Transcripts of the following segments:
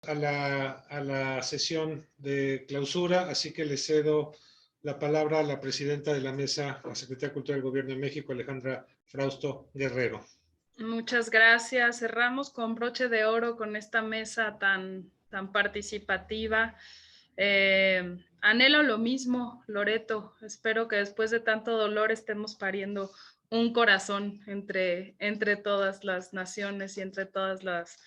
a la sesión de clausura, así que le cedo la palabra a la presidenta de la mesa, la secretaria de Cultura del Gobierno de México, Alejandra Frausto Guerrero. Muchas gracias. Cerramos con broche de oro con esta mesa tan participativa. Anhelo lo mismo, Loreto. Espero que después de tanto dolor estemos pariendo un corazón entre todas las naciones y entre todas las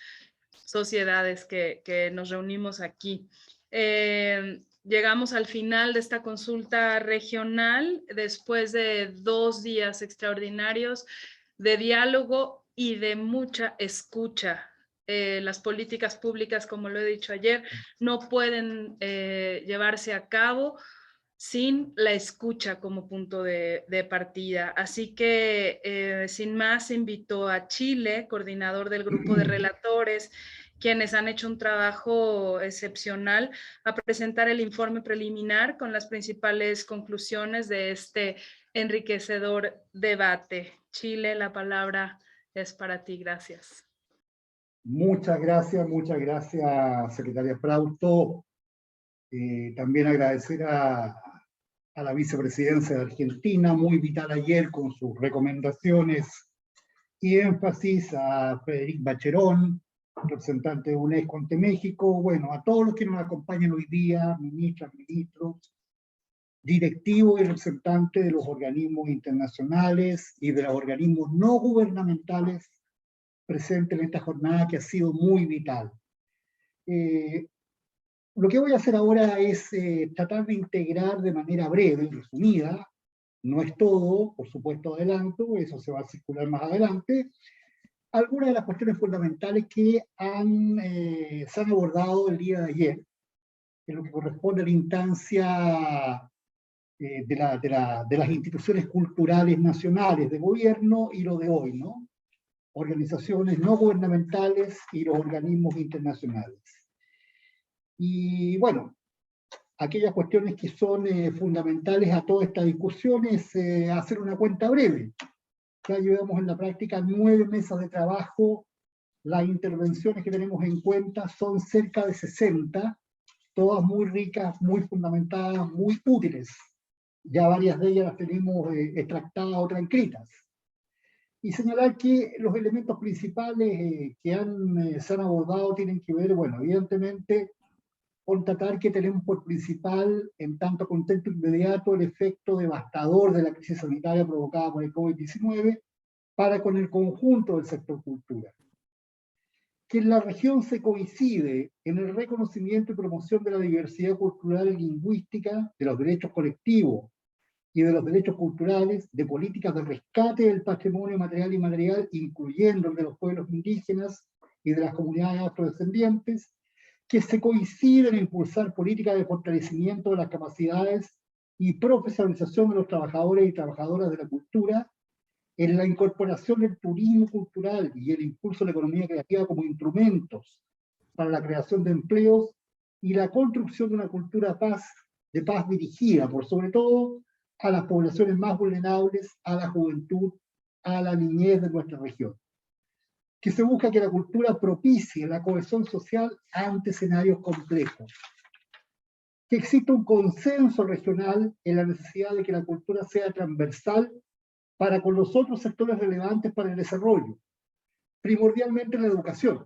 sociedades que nos reunimos aquí. Llegamos al final de esta consulta regional después de 2 días extraordinarios de diálogo y de mucha escucha. Las políticas públicas, como lo he dicho ayer, no pueden llevarse a cabo sin la escucha como punto de partida. Así que, sin más, invito a Chile, coordinador del grupo de relatores, quienes han hecho un trabajo excepcional, a presentar el informe preliminar con las principales conclusiones de este enriquecedor debate. Chile, la palabra es para ti. Gracias. Muchas gracias, secretaria Frausto. También agradecer a la vicepresidencia de Argentina, muy vital ayer con sus recomendaciones y énfasis, a Frederic Bacherón, representante de UNESCO ante México, bueno, a todos los que nos acompañan hoy día, ministras, ministros, directivos y representantes de los organismos internacionales y de los organismos no gubernamentales presentes en esta jornada que ha sido muy vital. Lo que voy a hacer ahora es tratar de integrar de manera breve, resumida, no es todo, por supuesto adelanto, eso se va a circular más adelante, algunas de las cuestiones fundamentales que se han abordado el día de ayer, en lo que corresponde a la instancia de las instituciones culturales nacionales de gobierno y lo de hoy, ¿no? Organizaciones no gubernamentales y los organismos internacionales. Y bueno, aquellas cuestiones que son fundamentales a toda esta discusión es hacer una cuenta breve. Ya llevamos en la práctica 9 mesas de trabajo, las intervenciones que tenemos en cuenta son cerca de 60, todas muy ricas, muy fundamentadas, muy útiles. Ya varias de ellas las tenemos extractadas o transcritas. Y señalar que los elementos principales que se han abordado tienen que ver, bueno, evidentemente, con tratar que tenemos por principal, en tanto contexto inmediato, el efecto devastador de la crisis sanitaria provocada por el COVID-19 para con el conjunto del sector cultura. Que en la región se coincide en el reconocimiento y promoción de la diversidad cultural y lingüística, de los derechos colectivos y de los derechos culturales, de políticas de rescate del patrimonio material y inmaterial, incluyendo el de los pueblos indígenas y de las comunidades afrodescendientes, que se coinciden en impulsar políticas de fortalecimiento de las capacidades y profesionalización de los trabajadores y trabajadoras de la cultura, en la incorporación del turismo cultural y el impulso de la economía creativa como instrumentos para la creación de empleos y la construcción de una cultura de paz dirigida, por sobre todo, a las poblaciones más vulnerables, a la juventud, a la niñez de nuestra región. Que se busca que la cultura propicie la cohesión social ante escenarios complejos. Que exista un consenso regional en la necesidad de que la cultura sea transversal para con los otros sectores relevantes para el desarrollo, primordialmente en la educación,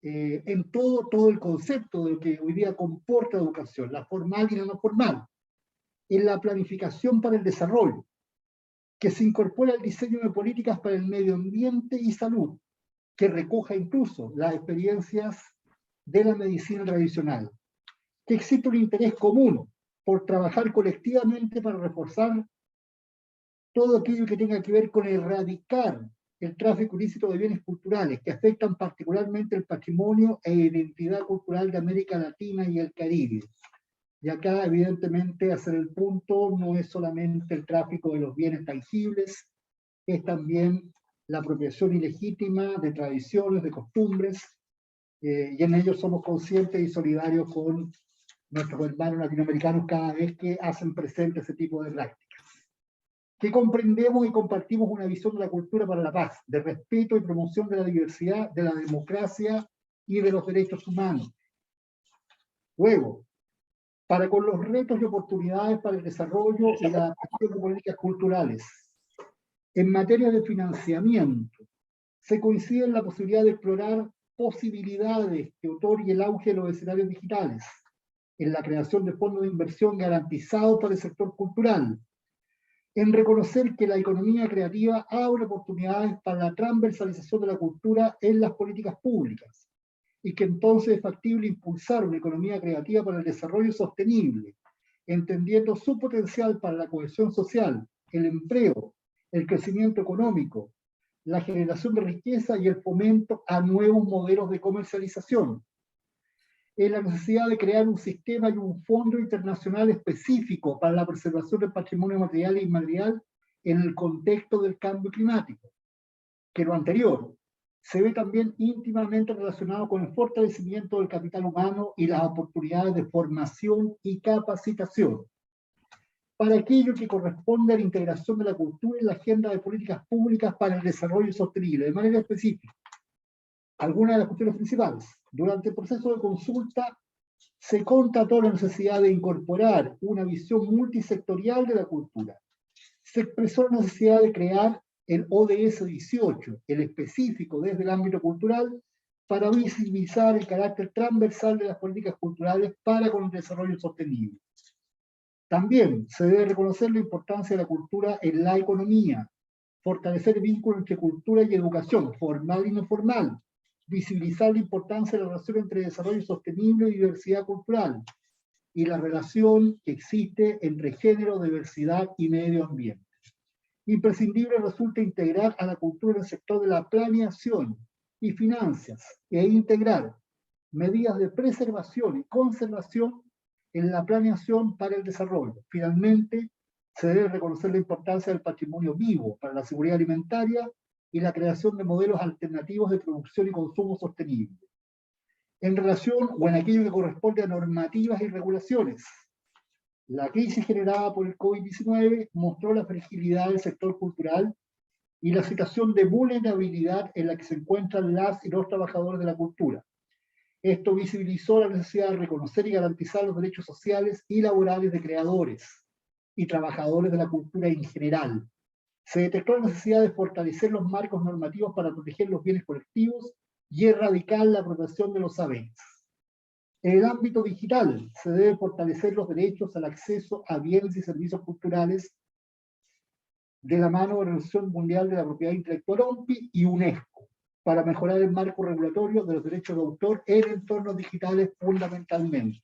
en todo el concepto de lo que hoy día comporta educación, la formal y la no formal, en la planificación para el desarrollo, que se incorpore al diseño de políticas para el medio ambiente y salud, que recoja incluso las experiencias de la medicina tradicional, que existe un interés común por trabajar colectivamente para reforzar todo aquello que tenga que ver con erradicar el tráfico ilícito de bienes culturales que afectan particularmente el patrimonio e identidad cultural de América Latina y el Caribe. Y acá, evidentemente, hacer el punto no es solamente el tráfico de los bienes tangibles, es también la apropiación ilegítima de tradiciones, de costumbres, y en ello somos conscientes y solidarios con nuestros hermanos latinoamericanos cada vez que hacen presente ese tipo de prácticas. Que comprendemos y compartimos una visión de la cultura para la paz, de respeto y promoción de la diversidad, de la democracia y de los derechos humanos. Luego, para con los retos y oportunidades para el desarrollo y la adaptación de políticas culturales. En materia de financiamiento, se coincide en la posibilidad de explorar posibilidades que otorgue el auge de los escenarios digitales, en la creación de fondos de inversión garantizados para el sector cultural, en reconocer que la economía creativa abre oportunidades para la transversalización de la cultura en las políticas públicas, y que entonces es factible impulsar una economía creativa para el desarrollo sostenible, entendiendo su potencial para la cohesión social, el empleo, el crecimiento económico, la generación de riqueza y el fomento a nuevos modelos de comercialización. Es la necesidad de crear un sistema y un fondo internacional específico para la preservación del patrimonio material e inmaterial en el contexto del cambio climático, que lo anterior se ve también íntimamente relacionado con el fortalecimiento del capital humano y las oportunidades de formación y capacitación, para aquello que corresponde a la integración de la cultura en la agenda de políticas públicas para el desarrollo sostenible. De manera específica, algunas de las cuestiones principales. Durante el proceso de consulta se constató la necesidad de incorporar una visión multisectorial de la cultura. Se expresó la necesidad de crear el ODS 18, el específico desde el ámbito cultural, para visibilizar el carácter transversal de las políticas culturales para con el desarrollo sostenible. También se debe reconocer la importancia de la cultura en la economía, fortalecer el vínculo entre cultura y educación, formal y no formal, visibilizar la importancia de la relación entre desarrollo sostenible y diversidad cultural, y la relación que existe entre género, diversidad y medio ambiente. Imprescindible resulta integrar a la cultura en el sector de la planeación y finanzas, e integrar medidas de preservación y conservación en la planeación para el desarrollo. Finalmente, se debe reconocer la importancia del patrimonio vivo para la seguridad alimentaria y la creación de modelos alternativos de producción y consumo sostenible. En relación o en aquello que corresponde a normativas y regulaciones, la crisis generada por el COVID-19 mostró la fragilidad del sector cultural y la situación de vulnerabilidad en la que se encuentran las y los trabajadores de la cultura. Esto visibilizó la necesidad de reconocer y garantizar los derechos sociales y laborales de creadores y trabajadores de la cultura en general. Se detectó la necesidad de fortalecer los marcos normativos para proteger los bienes colectivos y erradicar la apropiación de los saberes. En el ámbito digital, se debe fortalecer los derechos al acceso a bienes y servicios culturales de la mano de la Organización Mundial de la Propiedad Intelectual OMPI y UNESCO, para mejorar el marco regulatorio de los derechos de autor en entornos digitales fundamentalmente.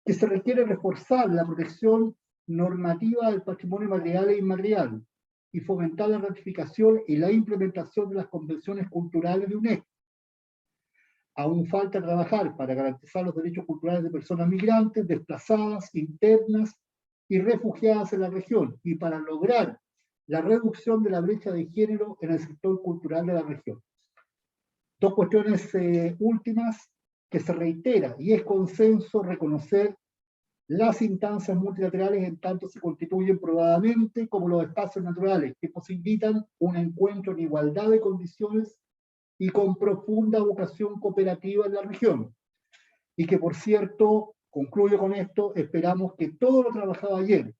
Que se requiere reforzar la protección normativa del patrimonio material e inmaterial y fomentar la ratificación y la implementación de las convenciones culturales de UNESCO. Aún falta trabajar para garantizar los derechos culturales de personas migrantes, desplazadas, internas y refugiadas en la región, y para lograr la reducción de la brecha de género en el sector cultural de la región. Dos cuestiones últimas que se reitera, y es consenso reconocer las instancias multilaterales en tanto se constituyen probadamente como los espacios naturales que posibilitan un encuentro en igualdad de condiciones y con profunda vocación cooperativa en la región. Y que, por cierto, concluyo con esto, esperamos que todo lo trabajado ayer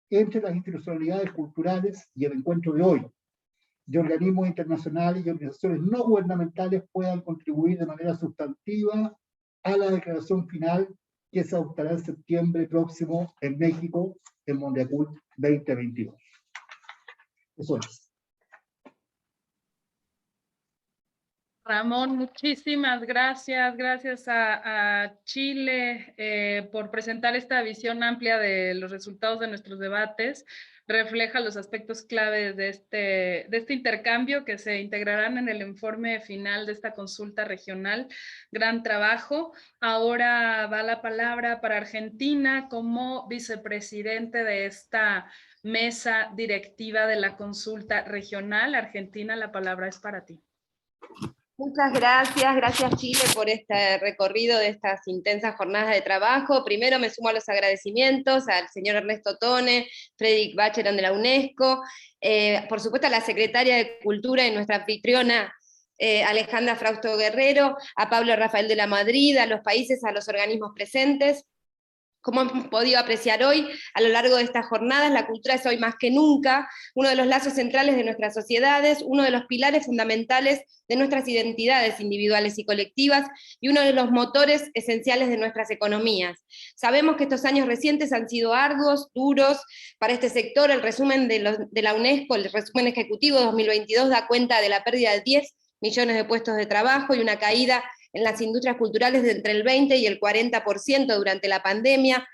entre las institucionalidades culturales y el encuentro de hoy, de organismos internacionales y organizaciones no gubernamentales, puedan contribuir de manera sustantiva a la declaración final que se adoptará en septiembre próximo en México, en Mondiacult 2022. Eso es. Ramón, muchísimas gracias. Gracias a Chile por presentar esta visión amplia de los resultados de nuestros debates. Refleja los aspectos clave de este intercambio que se integrarán en el informe final de esta consulta regional. Gran trabajo. Ahora va la palabra para Argentina como vicepresidente de esta mesa directiva de la consulta regional. Argentina, la palabra es para ti. Muchas gracias, gracias Chile por este recorrido de estas intensas jornadas de trabajo. Primero me sumo a los agradecimientos al señor Ernesto Tone, Frederick Bacheron de la UNESCO, por supuesto a la secretaria de Cultura y nuestra anfitriona Alejandra Frausto Guerrero, a Pablo Rafael de la Madrid, a los países, a los organismos presentes. Como hemos podido apreciar hoy, a lo largo de estas jornadas, la cultura es hoy más que nunca uno de los lazos centrales de nuestras sociedades, uno de los pilares fundamentales de nuestras identidades individuales y colectivas, y uno de los motores esenciales de nuestras economías. Sabemos que estos años recientes han sido arduos, duros para este sector. El resumen de la UNESCO, el resumen ejecutivo 2022, da cuenta de la pérdida de 10 millones de puestos de trabajo y una caída en las industrias culturales de entre el 20 y el 40% durante la pandemia.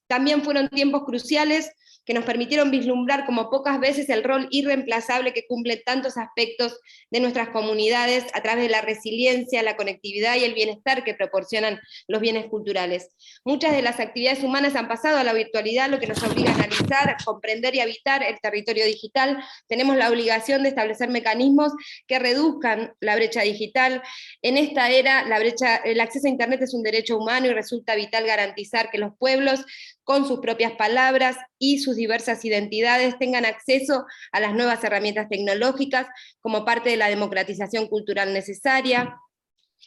También fueron tiempos cruciales que nos permitieron vislumbrar como pocas veces el rol irreemplazable que cumplen tantos aspectos de nuestras comunidades a través de la resiliencia, la conectividad y el bienestar que proporcionan los bienes culturales. Muchas de las actividades humanas han pasado a la virtualidad, lo que nos obliga a analizar, comprender y habitar el territorio digital. Tenemos la obligación de establecer mecanismos que reduzcan la brecha digital. En esta era, el acceso a Internet es un derecho humano y resulta vital garantizar que los pueblos, con sus propias palabras y sus diversas identidades, tengan acceso a las nuevas herramientas tecnológicas como parte de la democratización cultural necesaria.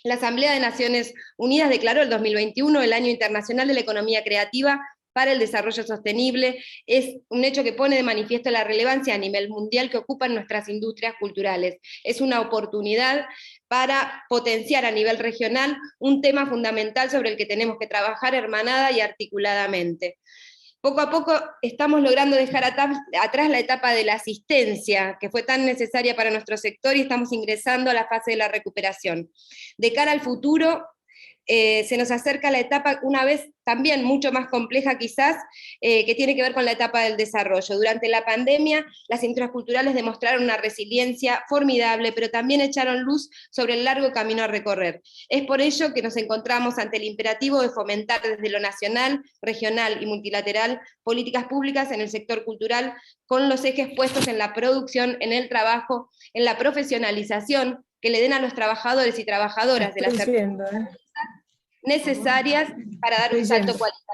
La Asamblea de Naciones Unidas declaró el 2021 el Año Internacional de la Economía Creativa para el Desarrollo Sostenible. Es un hecho que pone de manifiesto la relevancia a nivel mundial que ocupan nuestras industrias culturales. Es una oportunidad para potenciar a nivel regional un tema fundamental sobre el que tenemos que trabajar hermanada y articuladamente. Poco a poco estamos logrando dejar atrás la etapa de la asistencia, que fue tan necesaria para nuestro sector, y estamos ingresando a la fase de la recuperación. De cara al futuro, se nos acerca la etapa, una vez también mucho más compleja quizás, que tiene que ver con la etapa del desarrollo. Durante la pandemia, las industrias culturales demostraron una resiliencia formidable, pero también echaron luz sobre el largo camino a recorrer. Es por ello que nos encontramos ante el imperativo de fomentar desde lo nacional, regional y multilateral políticas públicas en el sector cultural, con los ejes puestos en la producción, en el trabajo, en la profesionalización, que le den a los trabajadores y trabajadoras de las necesarias para dar un salto cualitativo.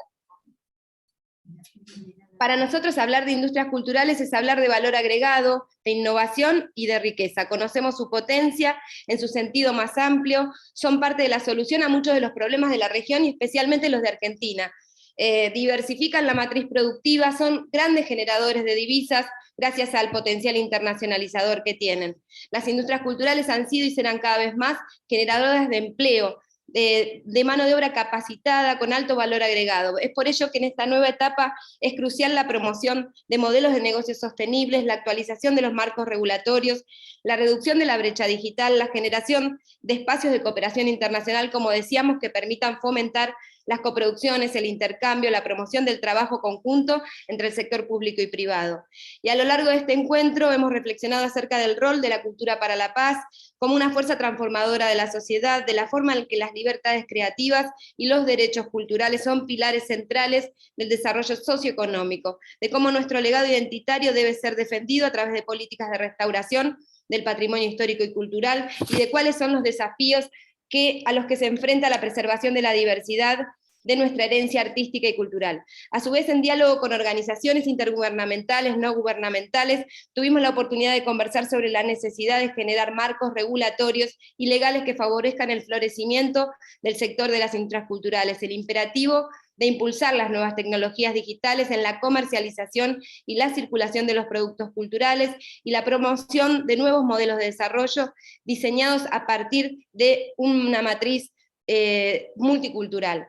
Para nosotros hablar de industrias culturales es hablar de valor agregado, de innovación y de riqueza. Conocemos su potencia en su sentido más amplio, son parte de la solución a muchos de los problemas de la región y especialmente los de Argentina. Diversifican la matriz productiva, son grandes generadores de divisas gracias al potencial internacionalizador que tienen. Las industrias culturales han sido y serán cada vez más generadoras de empleo, de mano de obra capacitada con alto valor agregado. Es por ello que en esta nueva etapa es crucial la promoción de modelos de negocios sostenibles, la actualización de los marcos regulatorios, la reducción de la brecha digital, la generación de espacios de cooperación internacional, como decíamos, que permitan fomentar las coproducciones, el intercambio, la promoción del trabajo conjunto entre el sector público y privado. Y a lo largo de este encuentro hemos reflexionado acerca del rol de la cultura para la paz como una fuerza transformadora de la sociedad, de la forma en que las libertades creativas y los derechos culturales son pilares centrales del desarrollo socioeconómico, de cómo nuestro legado identitario debe ser defendido a través de políticas de restauración del patrimonio histórico y cultural, y de cuáles son los desafíos a los que se enfrenta la preservación de la diversidad de nuestra herencia artística y cultural. A su vez, en diálogo con organizaciones intergubernamentales, no gubernamentales, tuvimos la oportunidad de conversar sobre la necesidad de generar marcos regulatorios y legales que favorezcan el florecimiento del sector de las industrias culturales, el imperativo de impulsar las nuevas tecnologías digitales en la comercialización y la circulación de los productos culturales, y la promoción de nuevos modelos de desarrollo diseñados a partir de una matriz multicultural.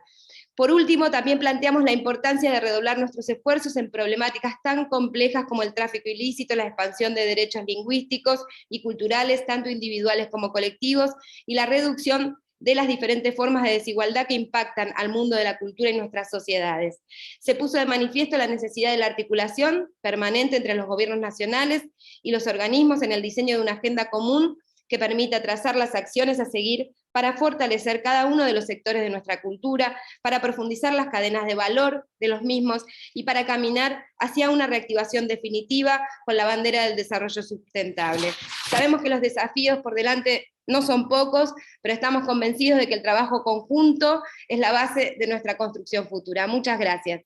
Por último, también planteamos la importancia de redoblar nuestros esfuerzos en problemáticas tan complejas como el tráfico ilícito, la expansión de derechos lingüísticos y culturales, tanto individuales como colectivos, y la reducción de las diferentes formas de desigualdad que impactan al mundo de la cultura y nuestras sociedades. Se puso de manifiesto la necesidad de la articulación permanente entre los gobiernos nacionales y los organismos en el diseño de una agenda común que permita trazar las acciones a seguir para fortalecer cada uno de los sectores de nuestra cultura, para profundizar las cadenas de valor de los mismos y para caminar hacia una reactivación definitiva con la bandera del desarrollo sustentable. Sabemos que los desafíos por delante no son pocos, pero estamos convencidos de que el trabajo conjunto es la base de nuestra construcción futura. Muchas gracias.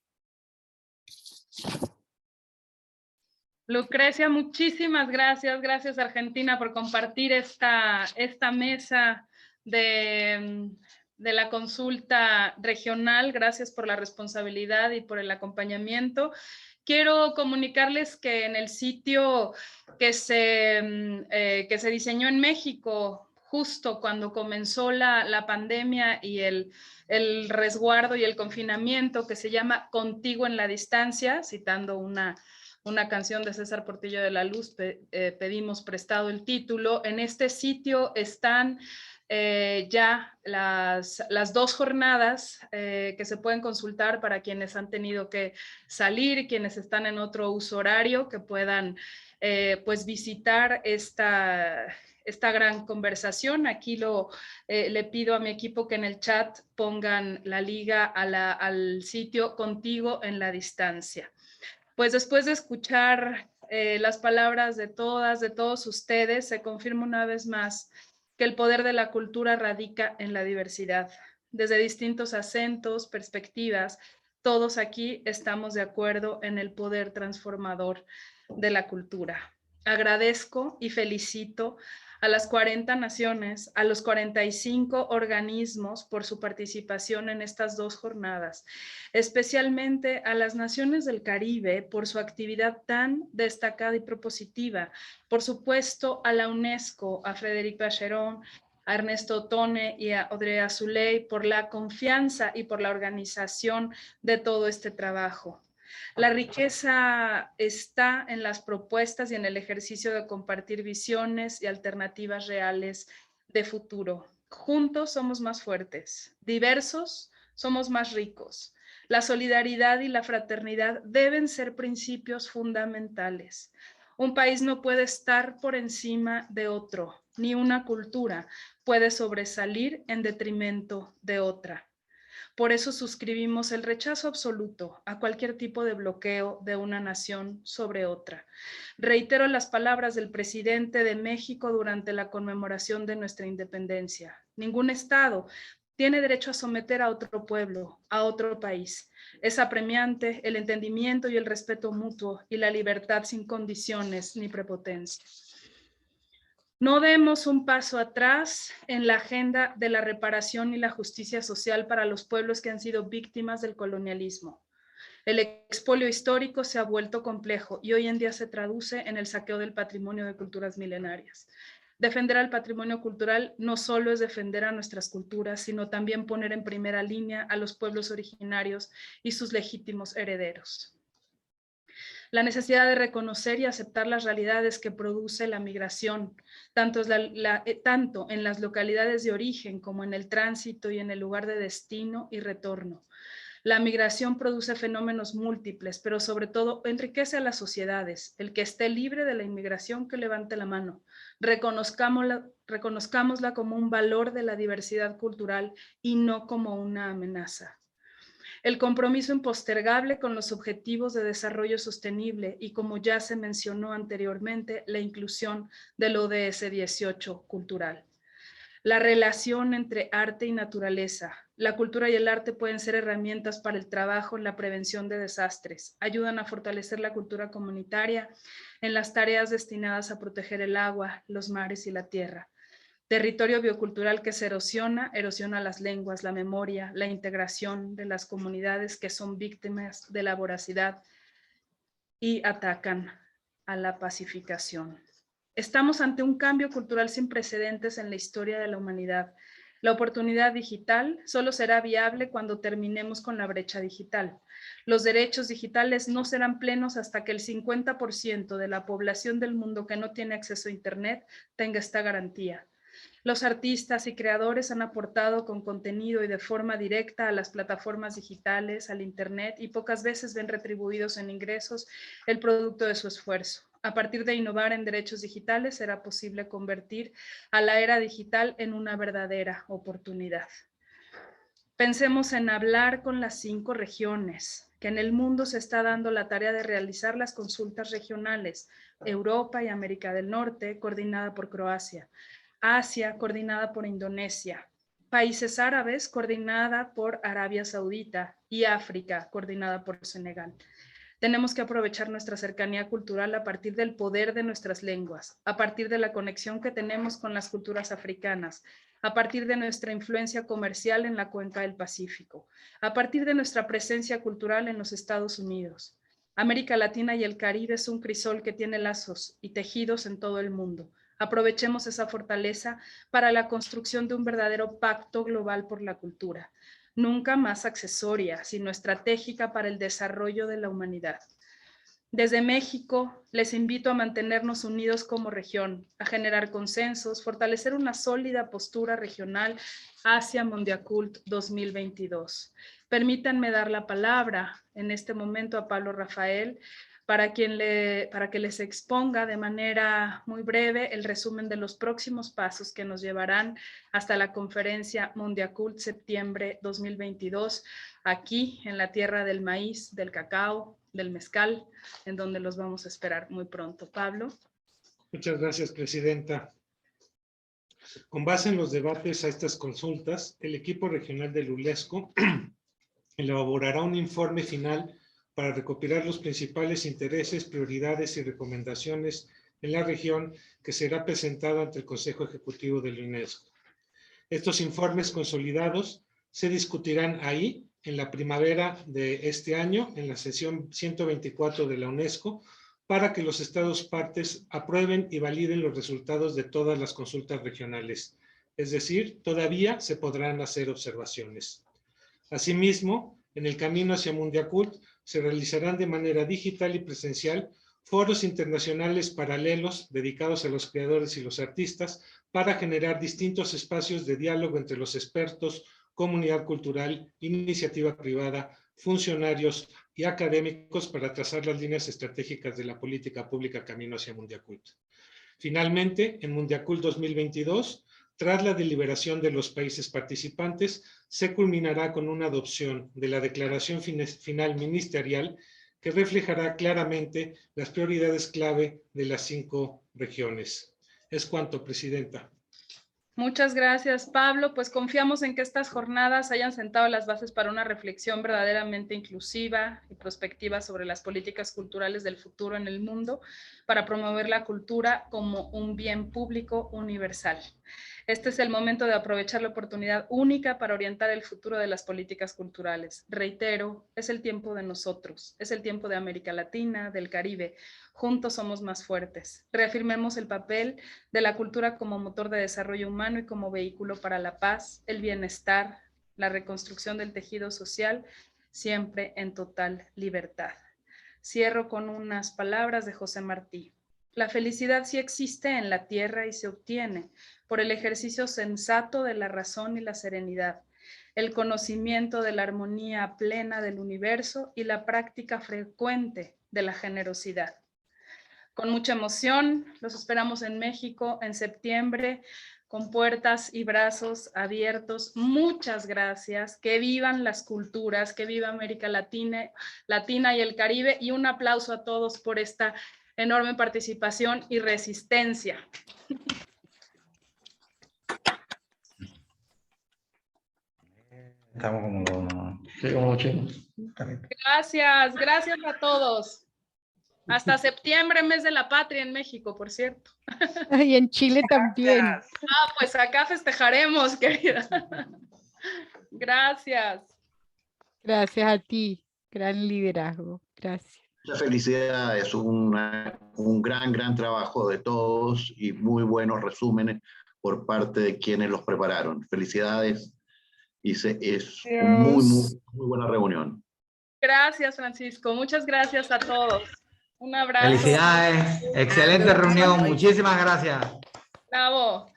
Lucrecia, muchísimas gracias. Gracias, Argentina, por compartir esta mesa de la consulta regional. Gracias por la responsabilidad y por el acompañamiento. Quiero comunicarles que en el sitio que se diseñó en México, justo cuando comenzó la pandemia y el resguardo y el confinamiento, que se llama Contigo en la Distancia, citando una canción de César Portillo de la Luz, pedimos prestado el título. En este sitio están ya las 2 jornadas que se pueden consultar para quienes han tenido que salir, quienes están en otro uso horario, que puedan pues visitar esta gran conversación. Aquí le pido a mi equipo que en el chat pongan la liga al sitio Contigo en la Distancia. Pues después de escuchar las palabras de todos ustedes, se confirma una vez más que el poder de la cultura radica en la diversidad. Desde distintos acentos, perspectivas, todos aquí estamos de acuerdo en el poder transformador de la cultura. Agradezco y felicito a las 40 naciones, a los 45 organismos por su participación en estas 2 jornadas, especialmente a las naciones del Caribe por su actividad tan destacada y propositiva, por supuesto a la UNESCO, a Frédéric Vacheron, a Ernesto Tone y a Audrey Azoulay por la confianza y por la organización de todo este trabajo. La riqueza está en las propuestas y en el ejercicio de compartir visiones y alternativas reales de futuro. Juntos somos más fuertes, diversos somos más ricos. La solidaridad y la fraternidad deben ser principios fundamentales. Un país no puede estar por encima de otro, ni una cultura puede sobresalir en detrimento de otra. Por eso suscribimos el rechazo absoluto a cualquier tipo de bloqueo de una nación sobre otra. Reitero las palabras del presidente de México durante la conmemoración de nuestra independencia. Ningún Estado tiene derecho a someter a otro pueblo, a otro país. Es apremiante el entendimiento y el respeto mutuo y la libertad sin condiciones ni prepotencia. No demos un paso atrás en la agenda de la reparación y la justicia social para los pueblos que han sido víctimas del colonialismo. El expolio histórico se ha vuelto complejo y hoy en día se traduce en el saqueo del patrimonio de culturas milenarias. Defender al patrimonio cultural no solo es defender a nuestras culturas, sino también poner en primera línea a los pueblos originarios y sus legítimos herederos. La necesidad de reconocer y aceptar las realidades que produce la migración, tanto en las localidades de origen como en el tránsito y en el lugar de destino y retorno. La migración produce fenómenos múltiples, pero sobre todo enriquece a las sociedades. El que esté libre de la inmigración, que levante la mano. Reconozcámosla como un valor de la diversidad cultural y no como una amenaza. El compromiso impostergable con los objetivos de desarrollo sostenible y, como ya se mencionó anteriormente, la inclusión del ODS 18 cultural. La relación entre arte y naturaleza. La cultura y el arte pueden ser herramientas para el trabajo en la prevención de desastres. Ayudan a fortalecer la cultura comunitaria en las tareas destinadas a proteger el agua, los mares y la tierra. Territorio biocultural que se erosiona las lenguas, la memoria, la integración de las comunidades que son víctimas de la voracidad y atacan a la pacificación. Estamos ante un cambio cultural sin precedentes en la historia de la humanidad. La oportunidad digital solo será viable cuando terminemos con la brecha digital. Los derechos digitales no serán plenos hasta que el 50% de la población del mundo que no tiene acceso a Internet tenga esta garantía. Los artistas y creadores han aportado con contenido y de forma directa a las plataformas digitales, al Internet, y pocas veces ven retribuidos en ingresos el producto de su esfuerzo. A partir de innovar en derechos digitales, será posible convertir a la era digital en una verdadera oportunidad. Pensemos en hablar con las 5 regiones, que en el mundo se está dando la tarea de realizar las consultas regionales, Europa y América del Norte, coordinada por Croacia. Asia, coordinada por Indonesia, países árabes, coordinada por Arabia Saudita, y África, coordinada por Senegal. Tenemos que aprovechar nuestra cercanía cultural a partir del poder de nuestras lenguas, a partir de la conexión que tenemos con las culturas africanas, a partir de nuestra influencia comercial en la cuenca del Pacífico, a partir de nuestra presencia cultural en los Estados Unidos. América Latina y el Caribe es un crisol que tiene lazos y tejidos en todo el mundo. Aprovechemos esa fortaleza para la construcción de un verdadero pacto global por la cultura, nunca más accesoria, sino estratégica para el desarrollo de la humanidad. Desde México, les invito a mantenernos unidos como región, a generar consensos, fortalecer una sólida postura regional hacia Mondiacult 2022. Permítanme dar la palabra en este momento a Pablo Rafael para que les exponga de manera muy breve el resumen de los próximos pasos que nos llevarán hasta la conferencia Mondiacult septiembre 2022, aquí en la tierra del maíz, del cacao, del mezcal, en donde los vamos a esperar muy pronto. Pablo. Muchas gracias, presidenta. Con base en los debates a estas consultas, el equipo regional del UNESCO elaborará un informe final para recopilar los principales intereses, prioridades y recomendaciones en la región que será presentado ante el Consejo Ejecutivo de la UNESCO. Estos informes consolidados se discutirán ahí en la primavera de este año, en la sesión 124 de la UNESCO, para que los Estados partes aprueben y validen los resultados de todas las consultas regionales. Es decir, todavía se podrán hacer observaciones. Asimismo, en el camino hacia Mondiacult se realizarán de manera digital y presencial foros internacionales paralelos dedicados a los creadores y los artistas para generar distintos espacios de diálogo entre los expertos, comunidad cultural, iniciativa privada, funcionarios y académicos para trazar las líneas estratégicas de la política pública camino hacia Mondiacult. Finalmente, en Mondiacult 2022, tras la deliberación de los países participantes, se culminará con una adopción de la declaración final ministerial que reflejará claramente las prioridades clave de las 5 regiones. Es cuanto, presidenta. Muchas gracias, Pablo. Pues confiamos en que estas jornadas hayan sentado las bases para una reflexión verdaderamente inclusiva y prospectiva sobre las políticas culturales del futuro en el mundo para promover la cultura como un bien público universal. Este es el momento de aprovechar la oportunidad única para orientar el futuro de las políticas culturales. Reitero, es el tiempo de nosotros, es el tiempo de América Latina, del Caribe. Juntos somos más fuertes. Reafirmemos el papel de la cultura como motor de desarrollo humano y como vehículo para la paz, el bienestar, la reconstrucción del tejido social, siempre en total libertad. Cierro con unas palabras de José Martí. La felicidad sí existe en la tierra y se obtiene por el ejercicio sensato de la razón y la serenidad, el conocimiento de la armonía plena del universo y la práctica frecuente de la generosidad. Con mucha emoción, los esperamos en México en septiembre, con puertas y brazos abiertos. Muchas gracias. Que vivan las culturas, que viva América Latina y el Caribe. Y un aplauso a todos por esta enorme participación y resistencia. Estamos como los chinos. Gracias, gracias a todos. Hasta septiembre, mes de la patria en México, por cierto. Y en Chile también. Ah, pues acá festejaremos, querida. Gracias. Gracias a ti, gran liderazgo. Gracias. Mucha felicidad, es un gran trabajo de todos y muy buenos resúmenes por parte de quienes los prepararon. Felicidades y es muy buena reunión. Gracias, Francisco. Muchas gracias a todos. Un abrazo. Felicidades, excelente reunión, muchísimas gracias. Bravo.